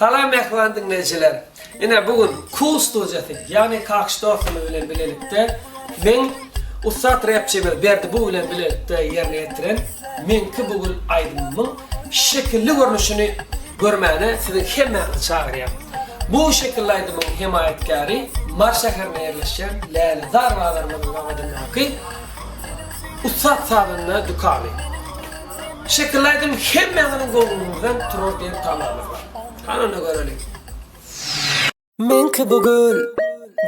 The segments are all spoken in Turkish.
Salam mehman dinleyiciler. Yine bugün kurs dojati, yani kakış dostunu bilen bilelikte men Ustad rapçimiz berdi bu bilen bilelikte yerine getiren menki bugün aydınmın şekilli görünüşünü görmene sizin hemmenizi çağırıyorum. Bu şekilli aydınmın himayetkari Mar şehrine yerleşen Lale Zarvalarımızın amadındaki Ustad sabınına dükkanı. Şekilli aydınmın hemmeninin golunumuzdan turur diye tamamız var. Hanına görelim. Menki bugün,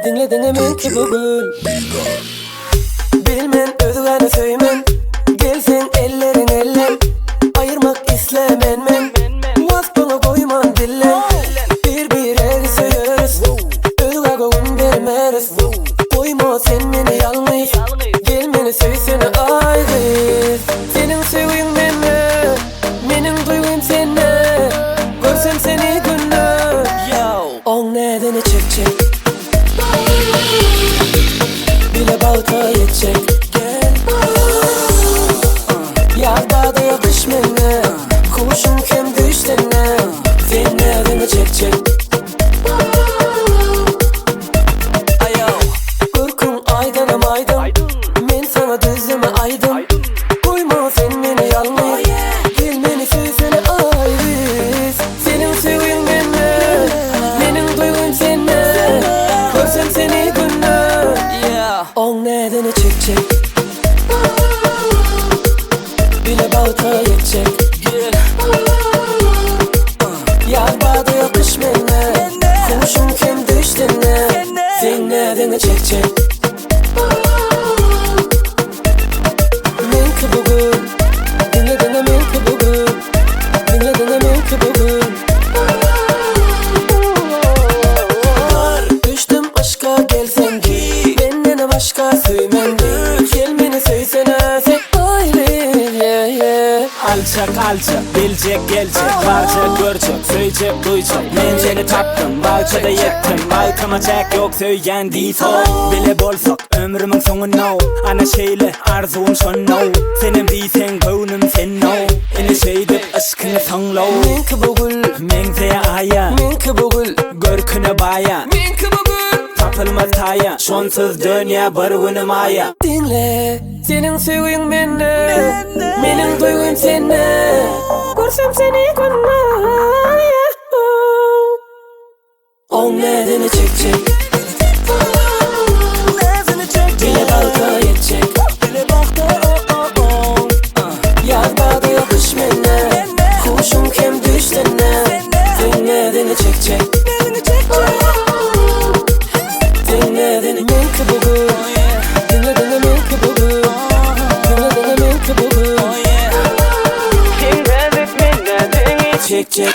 dinledin menki bugün. Bilmen özgane söymen, gelsin ellerin eller. Ayırmak islemen men, vaz bana koyman dillen. Bir eri söyeriz, özgane koyun vermeriz. Koyma sen beni yalnız, gel beni söysene ayrı. Senin sevgin benimle, benim duygum seninle. Görsem seni günler, on nedeni çek bile balta yetecek. Gel yağda da yakış menne, kuşun kem düştene. Sen nedeni çek Korkum aydanım aydın, men sana düzleme aydın. Koyma sen beni yalnız, gel beni söysene ayrı. Senin sevgin benimle, benim duygum seninle. Görsem seni günler, on nedeni çek bile balta yetecek. Yağda da yakış menne, kuşun kem düştene. Sen nedeni çek menki bugün, dinledin menki bugün. Dinledin menki bugün. Düştüm aşka gelsen ki, benden başka söymendi. Gel beni söysene sen ayrı. Alça, bilecek gelecek, varacak görecek, söyleyecek duyacak. Men seni taptım, balçada yettim, baltamacak yok söygen deyso. Bile bolsak ömrümün sonu no, ana şeyle arzum son no. Senin deysen gönlüm sen no, eni şeydip aşkını sanlo. Menki bugün, Mengzeye aya, menki bugün, görküne baya. menki bugün. Tapılmaz taya, şonsuz dünya bir günüm aya. Dinle, senin sevgin bende, benim duygum seninle. Görsem seni günler, on nedeni çek bile balta yetecek. Yağda da yakış menne, kuşun kem düştene. Sen nedeni çek sen nedeni menki bugün. Dinledin menki bugün, dinledin menki bugün. Çek